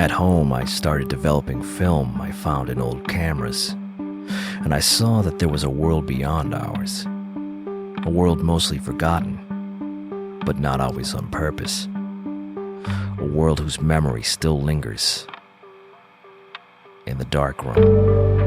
At home, I started developing film I found in old cameras, and I saw that there was a world beyond ours, a world mostly forgotten, but not always on purpose, a world whose memory still lingers in the dark room.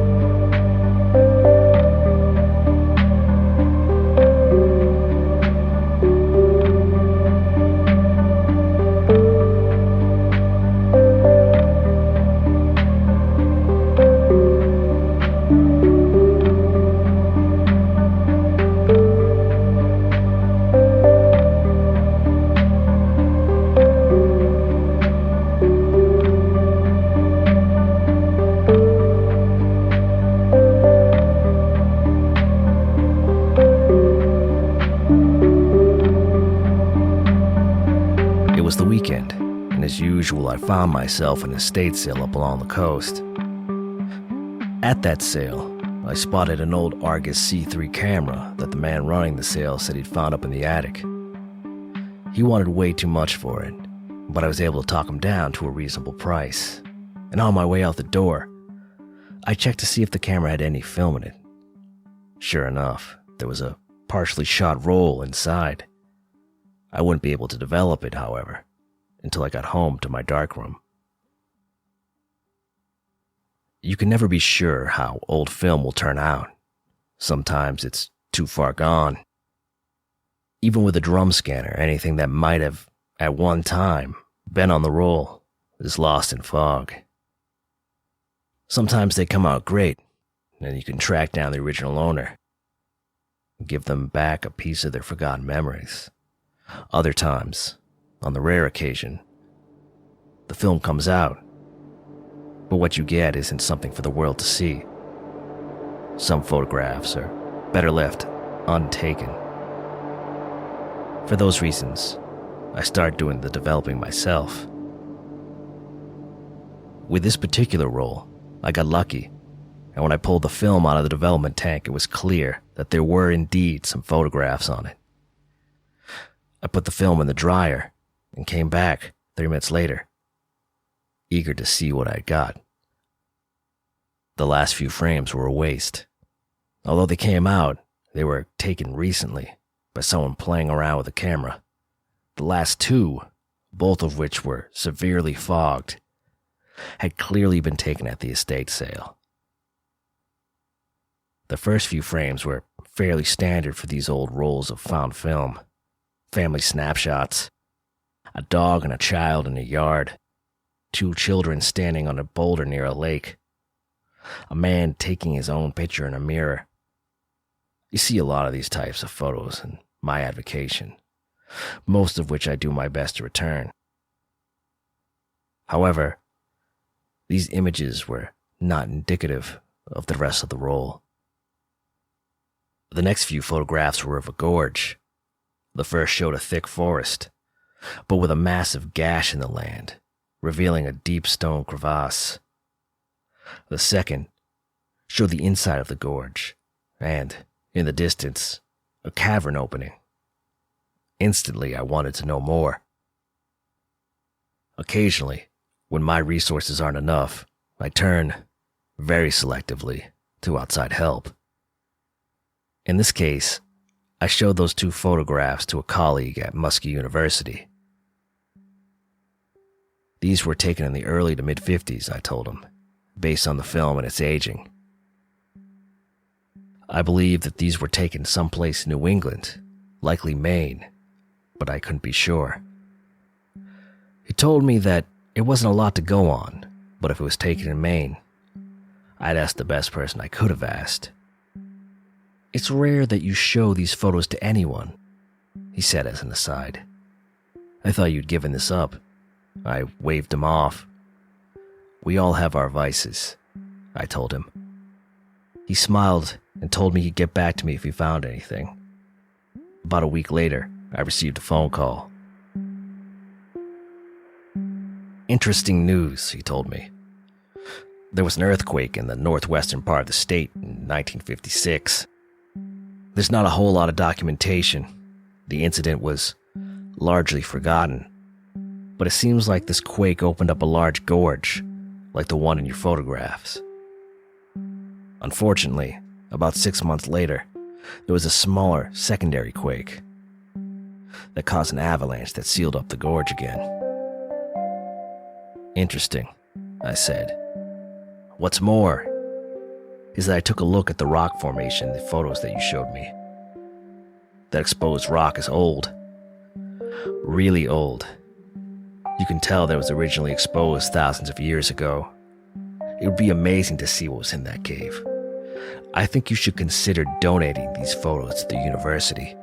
It was the weekend, and as usual, I found myself in an estate sale up along the coast. At that sale, I spotted an old Argus C3 camera that the man running the sale said he'd found up in the attic. He wanted way too much for it, but I was able to talk him down to a reasonable price. And on my way out the door, I checked to see if the camera had any film in it. Sure enough, there was a partially shot roll inside. I wouldn't be able to develop it, however, until I got home to my darkroom. You can never be sure how old film will turn out. Sometimes it's too far gone. Even with a drum scanner, anything that might have, at one time, been on the roll is lost in fog. Sometimes they come out great, and you can track down the original owner and give them back a piece of their forgotten memories. Other times, on the rare occasion, the film comes out, but what you get isn't something for the world to see. Some photographs are better left untaken. For those reasons, I started doing the developing myself. With this particular roll, I got lucky, and when I pulled the film out of the development tank, it was clear that there were indeed some photographs on it. I put the film in the dryer and came back 3 minutes later, eager to see what I got. The last few frames were a waste. Although they came out, they were taken recently by someone playing around with a camera. The last two, both of which were severely fogged, had clearly been taken at the estate sale. The first few frames were fairly standard for these old rolls of found film. Family snapshots, a dog and a child in a yard, 2 children standing on a boulder near a lake, a man taking his own picture in a mirror. You see a lot of these types of photos in my avocation, most of which I do my best to return. However, these images were not indicative of the rest of the roll. The next few photographs were of a gorge. The first showed a thick forest, but with a massive gash in the land, revealing a deep stone crevasse. The second showed the inside of the gorge, and, in the distance, a cavern opening. Instantly, I wanted to know more. Occasionally, when my resources aren't enough, I turn, very selectively, to outside help. In this case, I showed those 2 photographs to a colleague at Muskie University. These were taken in the early to mid-50s, I told him, based on the film and its aging. I believe that these were taken someplace in New England, likely Maine, but I couldn't be sure. He told me that it wasn't a lot to go on, but if it was taken in Maine, I'd ask the best person I could have asked. "It's rare that you show these photos to anyone," he said as an aside. "I thought you'd given this up." I waved him off. "We all have our vices," I told him. He smiled and told me he'd get back to me if he found anything. About a week later, I received a phone call. "Interesting news," he told me. "There was an earthquake in the northwestern part of the state in 1956. There's not a whole lot of documentation. The incident was largely forgotten, but it seems like this quake opened up a large gorge, like the one in your photographs. Unfortunately, about 6 months later, there was a smaller secondary quake that caused an avalanche that sealed up the gorge again. Interesting, I said. What's more is that I took a look at the rock formation in the photos that you showed me. That exposed rock is old. Really old. You can tell that it was originally exposed thousands of years ago. It would be amazing to see what was in that cave. I think you should consider donating these photos to the university.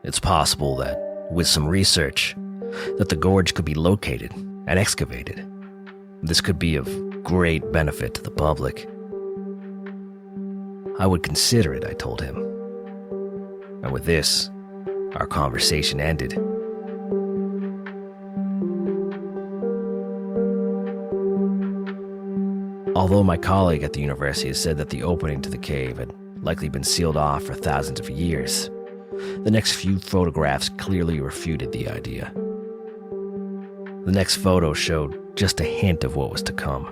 It's possible that, with some research, that the gorge could be located and excavated. This could be of great benefit to the public. I would consider it, I told him. And with this, our conversation ended. Although my colleague at the university has said that the opening to the cave had likely been sealed off for thousands of years, the next few photographs clearly refuted the idea. The next photo showed just a hint of what was to come.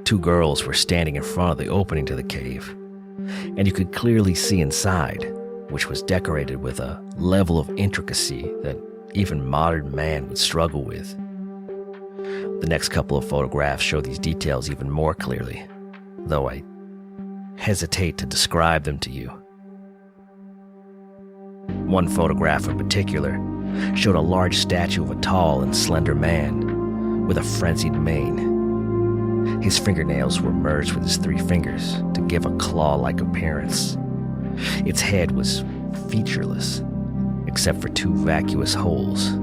2 girls were standing in front of the opening to the cave, and you could clearly see inside, which was decorated with a level of intricacy that even modern man would struggle with. The next couple of photographs show these details even more clearly, though I hesitate to describe them to you. One photograph in particular showed a large statue of a tall and slender man with a frenzied mane. His fingernails were merged with his 3 fingers to give a claw-like appearance. Its head was featureless, except for 2 vacuous holes.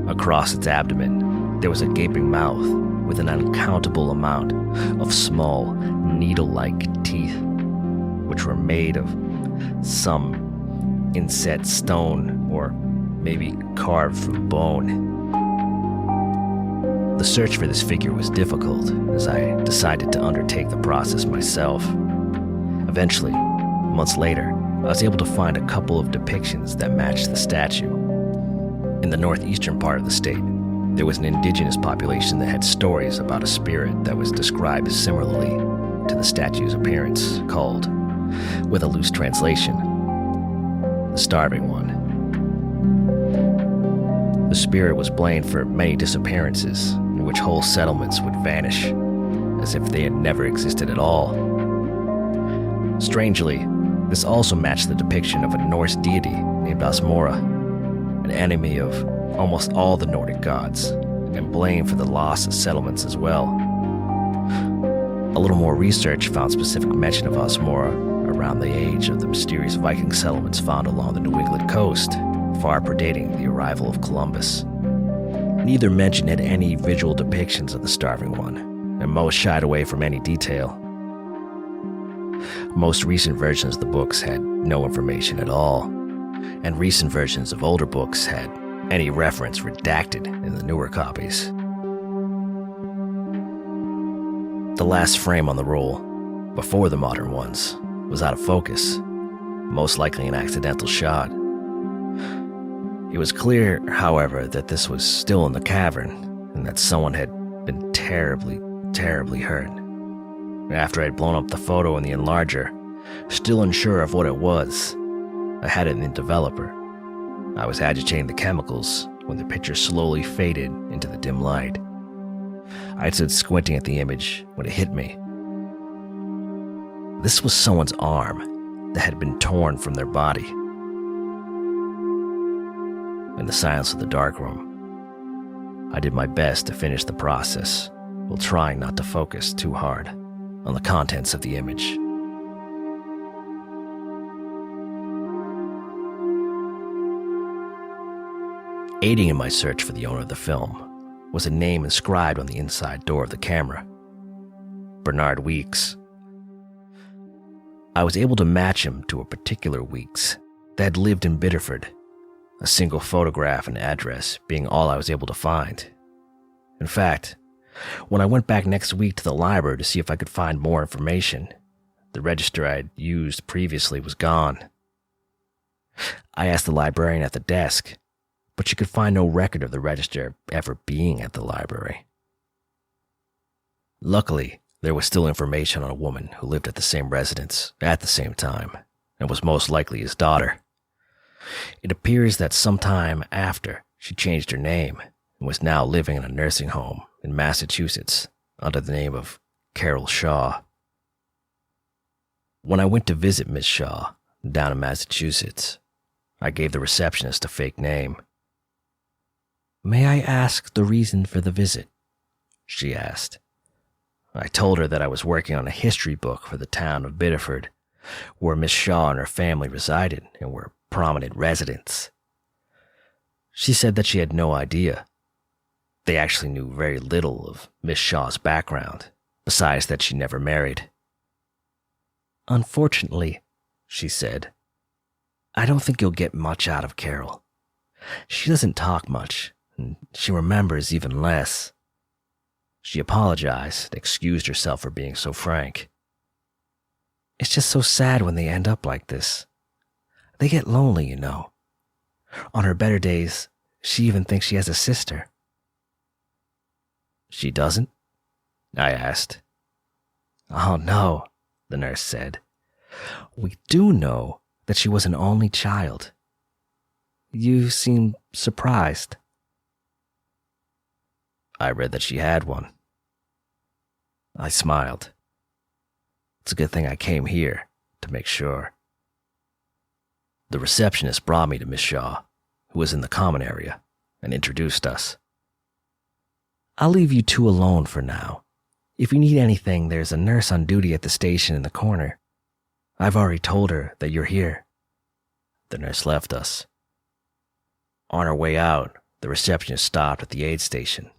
Across its abdomen, there was a gaping mouth with an uncountable amount of small, needle-like teeth, which were made of some inset stone or maybe carved from bone. The search for this figure was difficult, as I decided to undertake the process myself. Eventually, months later, I was able to find a couple of depictions that matched the statue. In the northeastern part of the state, there was an indigenous population that had stories about a spirit that was described similarly to the statue's appearance, called, with a loose translation, the Starving One. The spirit was blamed for many disappearances, in which whole settlements would vanish, as if they had never existed at all. Strangely, this also matched the depiction of a Norse deity named Asmora, an enemy of almost all the Nordic gods, and blamed for the loss of settlements as well. A little more research found specific mention of Asmora around the age of the mysterious Viking settlements found along the New England coast, far predating the arrival of Columbus. Neither mention had any visual depictions of the Starving One, and most shied away from any detail. Most recent versions of the books had no information at all, and recent versions of older books had any reference redacted in the newer copies. The last frame on the roll, before the modern ones, was out of focus, most likely an accidental shot. It was clear, however, that this was still in the cavern, and that someone had been terribly, terribly hurt. After I'd blown up the photo in the enlarger, still unsure of what it was, I had it in the developer. I was agitating the chemicals when the picture slowly faded into the dim light. I stood squinting at the image when it hit me. This was someone's arm that had been torn from their body. In the silence of the darkroom, I did my best to finish the process while trying not to focus too hard on the contents of the image. Aiding in my search for the owner of the film was a name inscribed on the inside door of the camera: Bernard Weeks. I was able to match him to a particular Weeks that had lived in Biddeford, a single photograph and address being all I was able to find. In fact, when I went back next week to the library to see if I could find more information, the register I had used previously was gone. I asked the librarian at the desk, but she could find no record of the register ever being at the library. Luckily, there was still information on a woman who lived at the same residence at the same time and was most likely his daughter. It appears that sometime after, she changed her name and was now living in a nursing home in Massachusetts under the name of Carol Shaw. When I went to visit Miss Shaw down in Massachusetts, I gave the receptionist a fake name. "May I ask the reason for the visit?" she asked. I told her that I was working on a history book for the town of Biddeford, where Miss Shaw and her family resided and were prominent residents. She said that she had no idea. They actually knew very little of Miss Shaw's background, besides that she never married. "Unfortunately," she said, "I don't think you'll get much out of Carol. She doesn't talk much, and she remembers even less." She apologized and excused herself for being so frank. "It's just so sad when they end up like this. They get lonely, you know. On her better days, she even thinks she has a sister." "She doesn't?" I asked. "Oh, no," the nurse said. "We do know that she was an only child. You seem surprised." I read that she had one. I smiled. It's a good thing I came here to make sure. The receptionist brought me to Miss Shaw, who was in the common area, and introduced us. "I'll leave you two alone for now. If you need anything, there's a nurse on duty at the station in the corner. I've already told her that you're here." The nurse left us. On our way out, the receptionist stopped at the aid station,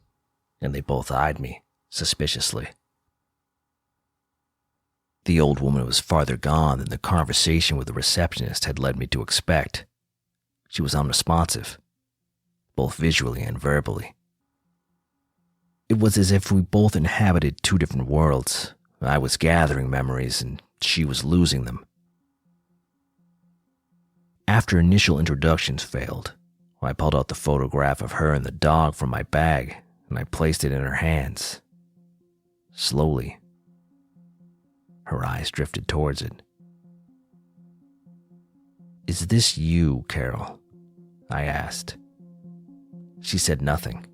and they both eyed me suspiciously. The old woman was farther gone than the conversation with the receptionist had led me to expect. She was unresponsive, both visually and verbally. It was as if we both inhabited two different worlds. I was gathering memories and she was losing them. After initial introductions failed, I pulled out the photograph of her and the dog from my bag and I placed it in her hands. Slowly, her eyes drifted towards it. "Is this you, Carol?" I asked. She said nothing.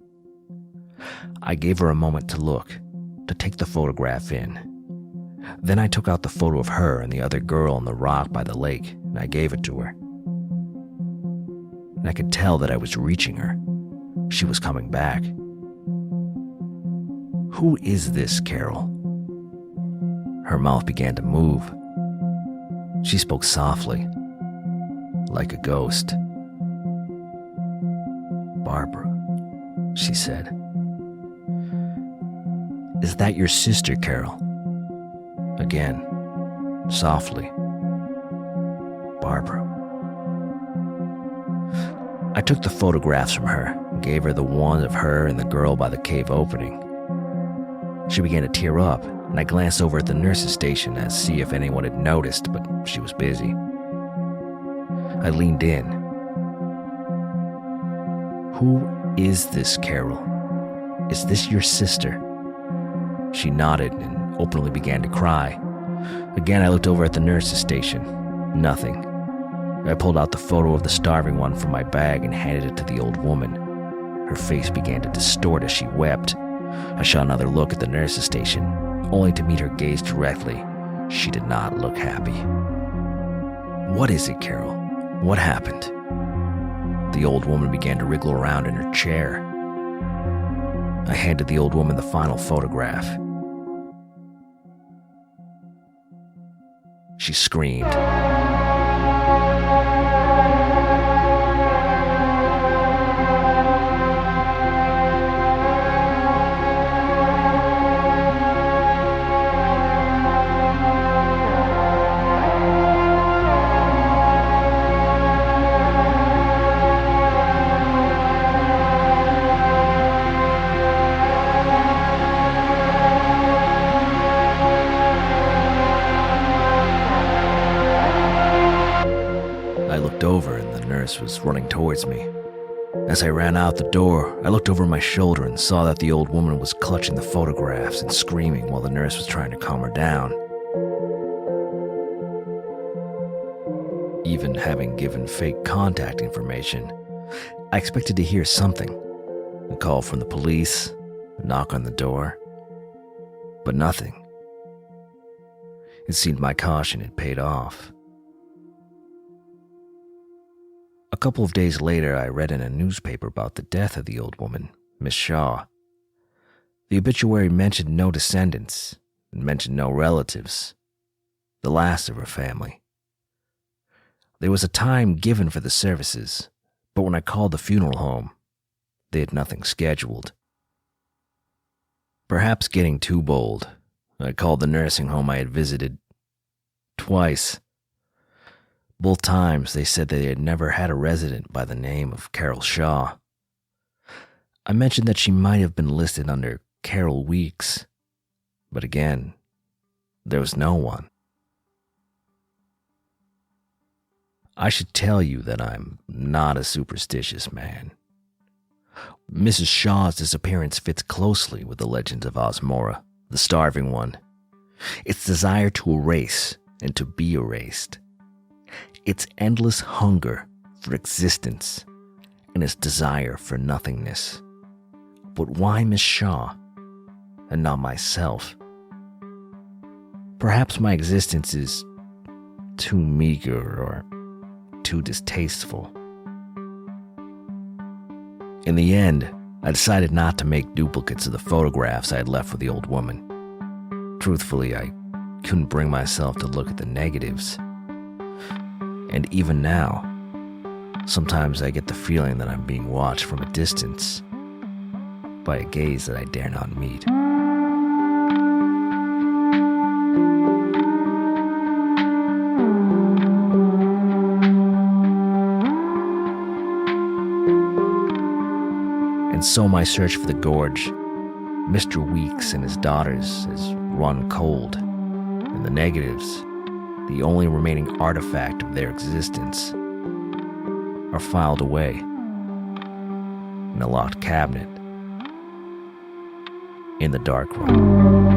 I gave her a moment to look, to take the photograph in. Then I took out the photo of her and the other girl on the rock by the lake, and I gave it to her. And I could tell that I was reaching her. She was coming back. "Who is this, Carol?" Her mouth began to move. She spoke softly, like a ghost. "Barbara," she said. "Is that your sister, Carol?" Again, softly. "Barbara." I took the photographs from her and gave her the one of her and the girl by the cave opening. She began to tear up, and I glanced over at the nurse's station to see if anyone had noticed, but she was busy. I leaned in. "Who is this, Carol? Is this your sister?" She nodded and openly began to cry. Again, I looked over at the nurse's station. Nothing. I pulled out the photo of the starving one from my bag and handed it to the old woman. Her face began to distort as she wept. I shot another look at the nurse's station, only to meet her gaze directly. She did not look happy. "What is it, Carol? What happened?" The old woman began to wriggle around in her chair. I handed the old woman the final photograph. She screamed. I looked over and the nurse was running towards me. As I ran out the door, I looked over my shoulder and saw that the old woman was clutching the photographs and screaming while the nurse was trying to calm her down. Even having given fake contact information, I expected to hear something. A call from the police, a knock on the door, but nothing. It seemed my caution had paid off. A couple of days later, I read in a newspaper about the death of the old woman, Miss Shaw. The obituary mentioned no descendants and mentioned no relatives, the last of her family. There was a time given for the services, but when I called the funeral home, they had nothing scheduled. Perhaps getting too bold, I called the nursing home I had visited twice. Both times they said they had never had a resident by the name of Carol Shaw. I mentioned that she might have been listed under Carol Weeks, but again, there was no one. I should tell you that I'm not a superstitious man. Mrs. Shaw's disappearance fits closely with the legends of Osmora, the starving one. Its desire to erase and to be erased. Its endless hunger for existence and its desire for nothingness. But why Miss Shaw and not myself? Perhaps my existence is too meager or too distasteful. In the end, I decided not to make duplicates of the photographs I had left for the old woman. Truthfully, I couldn't bring myself to look at the negatives. And even now, sometimes I get the feeling that I'm being watched from a distance by a gaze that I dare not meet. And so my search for the gorge, Mr. Weeks and his daughters, has run cold, and the negatives, the only remaining artifact of their existence, are filed away in a locked cabinet in the dark room.